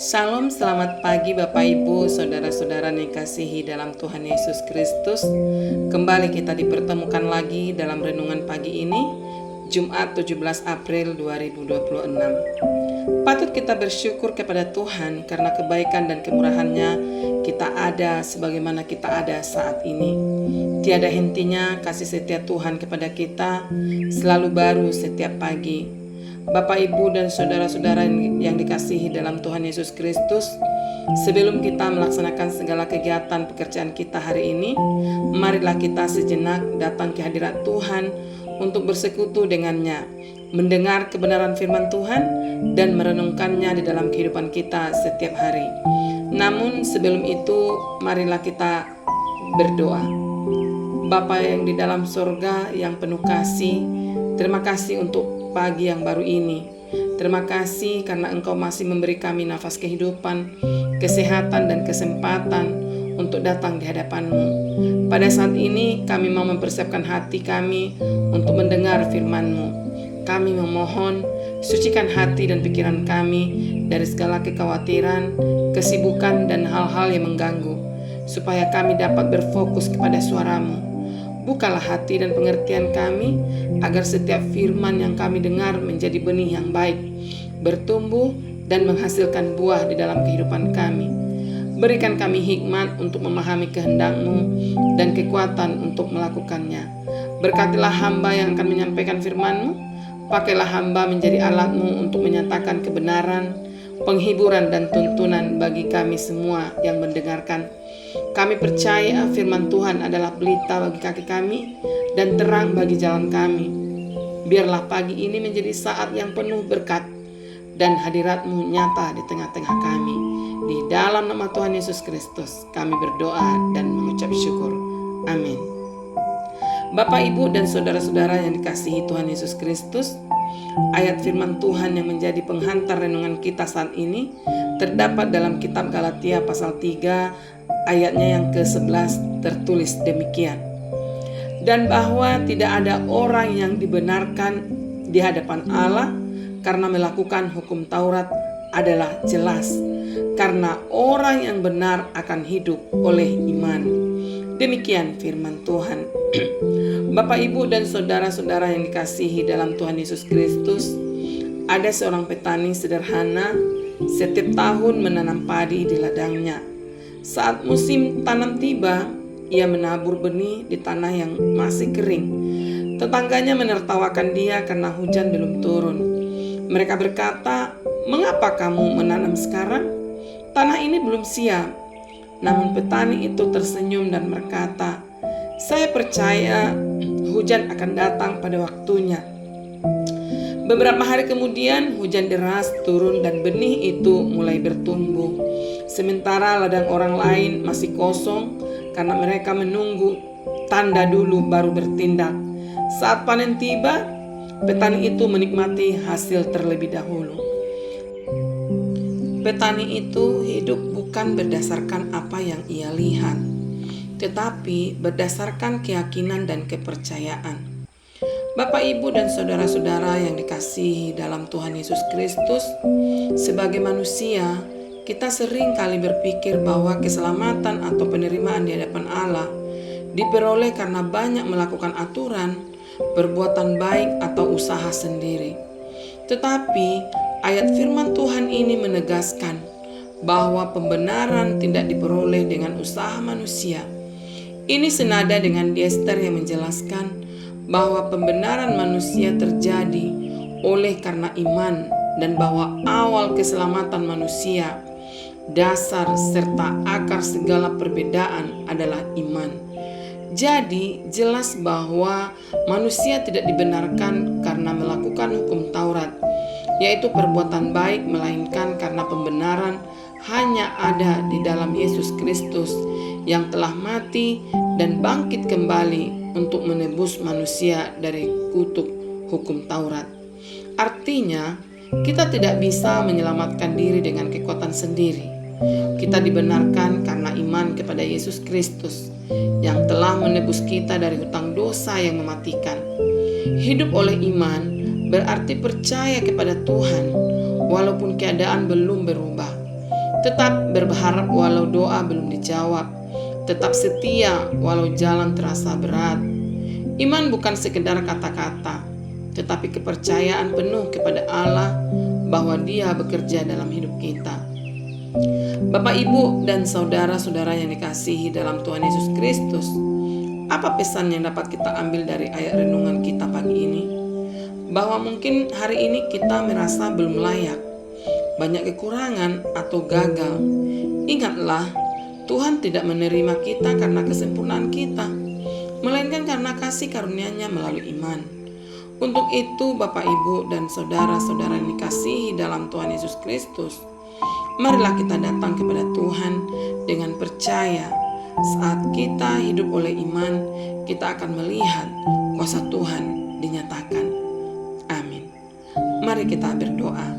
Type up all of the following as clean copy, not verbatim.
Shalom, selamat pagi Bapak Ibu, saudara-saudara yang dikasihi dalam Tuhan Yesus Kristus. Kembali kita dipertemukan lagi dalam renungan pagi ini, Jumat 17 April 2026. Patut kita bersyukur kepada Tuhan karena kebaikan dan kemurahan-Nya kita ada sebagaimana kita ada saat ini. Tiada hentinya kasih setia Tuhan kepada kita, selalu baru setiap pagi. Bapak, Ibu, dan saudara-saudara yang dikasihi dalam Tuhan Yesus Kristus, sebelum kita melaksanakan segala kegiatan pekerjaan kita hari ini, marilah kita sejenak datang ke hadirat Tuhan untuk bersekutu dengannya, mendengar kebenaran firman Tuhan, dan merenungkannya di dalam kehidupan kita setiap hari. Namun sebelum itu, marilah kita berdoa. Bapa yang di dalam sorga yang penuh kasih, terima kasih untuk pagi yang baru ini. Terima kasih karena Engkau masih memberi kami nafas kehidupan, kesehatan, dan kesempatan untuk datang di hadapan-Mu. Pada saat ini kami mau mempersiapkan hati kami untuk mendengar firman-Mu. Kami memohon, sucikan hati dan pikiran kami dari segala kekhawatiran, kesibukan, dan hal-hal yang mengganggu, supaya kami dapat berfokus kepada suara-Mu. Bukalah hati dan pengertian kami, agar setiap firman yang kami dengar menjadi benih yang baik, bertumbuh dan menghasilkan buah di dalam kehidupan kami. Berikan kami hikmat untuk memahami kehendak-Mu dan kekuatan untuk melakukannya. Berkatilah hamba yang akan menyampaikan firman-Mu. Pakailah hamba menjadi alat-Mu untuk menyatakan kebenaran, penghiburan, dan tuntunan bagi kami semua yang mendengarkan. Kami percaya firman Tuhan adalah pelita bagi kaki kami dan terang bagi jalan kami. Biarlah pagi ini menjadi saat yang penuh berkat dan hadirat-Mu nyata di tengah-tengah kami. Di dalam nama Tuhan Yesus Kristus kami berdoa dan mengucap syukur. Amin. Bapak, Ibu, dan saudara-saudara yang dikasihi Tuhan Yesus Kristus, ayat firman Tuhan yang menjadi penghantar renungan kita saat ini terdapat dalam kitab Galatia pasal 3 ayatnya yang ke-11, tertulis demikian. Dan bahwa tidak ada orang yang dibenarkan di hadapan Allah karena melakukan hukum Taurat adalah jelas, karena orang yang benar akan hidup oleh iman. Demikian firman Tuhan. Bapak, Ibu, dan saudara-saudara yang dikasihi dalam Tuhan Yesus Kristus, ada seorang petani sederhana setiap tahun menanam padi di ladangnya. Saat musim tanam tiba, ia menabur benih di tanah yang masih kering. Tetangganya menertawakan dia karena hujan belum turun. Mereka berkata, "Mengapa kamu menanam sekarang? Tanah ini belum siap." Namun petani itu tersenyum dan berkata, "Saya percaya hujan akan datang pada waktunya." Beberapa hari kemudian hujan deras turun dan benih itu mulai bertumbuh. Sementara ladang orang lain masih kosong karena mereka menunggu tanda dulu baru bertindak. Saat panen tiba, petani itu menikmati hasil terlebih dahulu. Petani itu hidup bukan berdasarkan apa yang ia lihat, tetapi berdasarkan keyakinan dan kepercayaan. Bapak, Ibu, dan saudara-saudara yang dikasihi dalam Tuhan Yesus Kristus, sebagai manusia, kita sering kali berpikir bahwa keselamatan atau penerimaan di hadapan Allah diperoleh karena banyak melakukan aturan, perbuatan baik, atau usaha sendiri. Tetapi ayat firman Tuhan ini menegaskan bahwa pembenaran tidak diperoleh dengan usaha manusia. Ini senada dengan Ester yang menjelaskan bahwa pembenaran manusia terjadi oleh karena iman, dan bahwa awal keselamatan manusia, dasar serta akar segala perbedaan adalah iman. Jadi jelas bahwa manusia tidak dibenarkan karena melakukan hukum Taurat, yaitu perbuatan baik, melainkan karena pembenaran hanya ada di dalam Yesus Kristus yang telah mati dan bangkit kembali untuk menebus manusia dari kutuk hukum Taurat. Artinya, kita tidak bisa menyelamatkan diri dengan kekuatan sendiri. Kita dibenarkan karena iman kepada Yesus Kristus yang telah menebus kita dari hutang dosa yang mematikan. Hidup oleh iman berarti percaya kepada Tuhan walaupun keadaan belum berubah. Tetap berharap walau doa belum dijawab. Tetap setia walau jalan terasa berat. Iman bukan sekedar kata-kata, tetapi kepercayaan penuh kepada Allah bahwa Dia bekerja dalam hidup kita. Bapak, Ibu, dan saudara-saudara yang dikasihi dalam Tuhan Yesus Kristus, apa pesan yang dapat kita ambil dari ayat renungan kita pagi ini? Bahwa mungkin hari ini kita merasa belum layak, banyak kekurangan atau gagal. Ingatlah, Tuhan tidak menerima kita karena kesempurnaan kita, melainkan karena kasih karunia-Nya melalui iman. Untuk itu, Bapak, Ibu, dan saudara-saudara yang dikasihi dalam Tuhan Yesus Kristus, marilah kita datang kepada Tuhan dengan percaya. Saat kita hidup oleh iman, kita akan melihat kuasa Tuhan dinyatakan. Amin. Mari kita berdoa.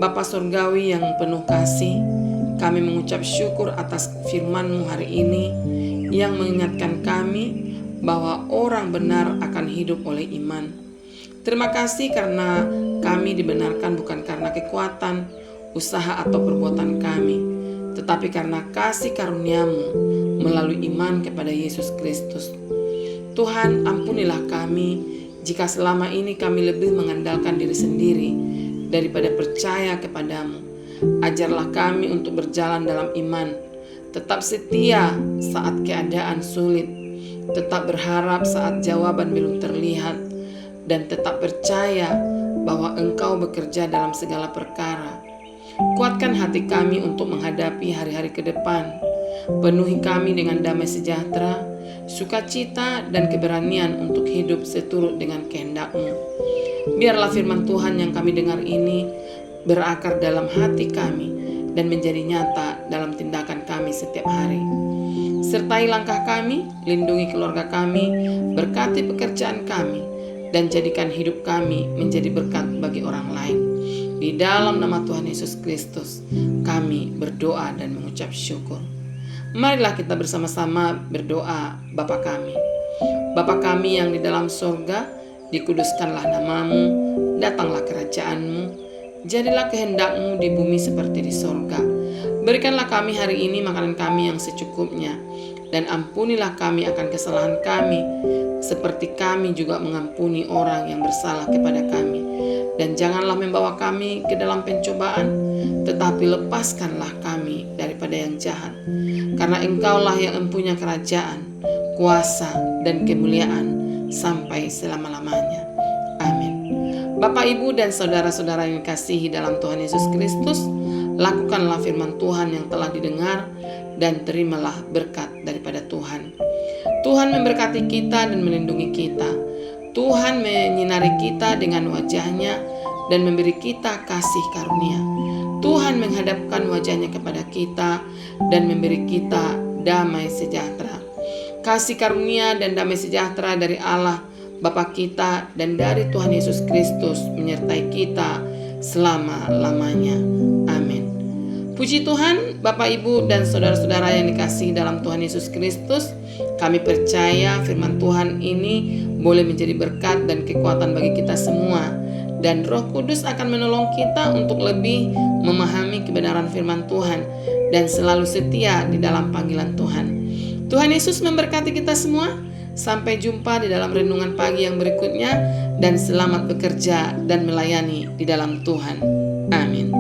Bapa Surgawi yang penuh kasih, kami mengucap syukur atas firman-Mu hari ini yang mengingatkan kami bahwa orang benar akan hidup oleh iman. Terima kasih karena kami dibenarkan bukan karena kekuatan, usaha atau perbuatan kami, tetapi karena kasih karunia-Mu melalui iman kepada Yesus Kristus. Tuhan, ampunilah kami jika selama ini kami lebih mengandalkan diri sendiri daripada percaya kepadamu. Ajarlah kami untuk berjalan dalam iman, tetap setia saat keadaan sulit, tetap berharap saat jawaban belum terlihat, dan tetap percaya bahwa Engkau bekerja dalam segala perkara. Kuatkan hati kami untuk menghadapi hari-hari ke depan. Penuhi kami dengan damai sejahtera, sukacita, dan keberanian untuk hidup seturut dengan kehendak-Mu. Biarlah firman Tuhan yang kami dengar ini berakar dalam hati kami dan menjadi nyata dalam tindakan kami setiap hari. Sertai langkah kami, lindungi keluarga kami, berkati pekerjaan kami, dan jadikan hidup kami menjadi berkat bagi orang lain. Di dalam nama Tuhan Yesus Kristus, kami berdoa dan mengucap syukur. Marilah kita bersama-sama berdoa. Bapa kami. Bapa kami yang di dalam surga, dikuduskanlah nama-Mu, datanglah kerajaan-Mu, jadilah kehendak-Mu di bumi seperti di surga. Berikanlah kami hari ini makanan kami yang secukupnya, dan ampunilah kami akan kesalahan kami, seperti kami juga mengampuni orang yang bersalah kepada kami. Dan janganlah membawa kami ke dalam pencobaan, tetapi lepaskanlah kami daripada yang jahat. Karena Engkaulah yang empunya kerajaan, kuasa, dan kemuliaan sampai selama-lamanya. Amin. Bapak, Ibu, dan saudara-saudara yang dikasihi dalam Tuhan Yesus Kristus, lakukanlah firman Tuhan yang telah didengar dan terimalah berkat daripada Tuhan. Tuhan memberkati kita dan melindungi kita. Tuhan menyinari kita dengan wajah-Nya dan memberi kita kasih karunia. Tuhan menghadapkan wajah-Nya kepada kita dan memberi kita damai sejahtera. Kasih karunia dan damai sejahtera dari Allah Bapa kita dan dari Tuhan Yesus Kristus menyertai kita selama-lamanya. Amin. Puji Tuhan, Bapak, Ibu, dan saudara-saudara yang dikasihi dalam Tuhan Yesus Kristus, kami percaya firman Tuhan ini boleh menjadi berkat dan kekuatan bagi kita semua, dan Roh Kudus akan menolong kita untuk lebih memahami kebenaran firman Tuhan dan selalu setia di dalam panggilan Tuhan. Tuhan Yesus memberkati kita semua. Sampai jumpa di dalam renungan pagi yang berikutnya, dan selamat bekerja dan melayani di dalam Tuhan. Amin.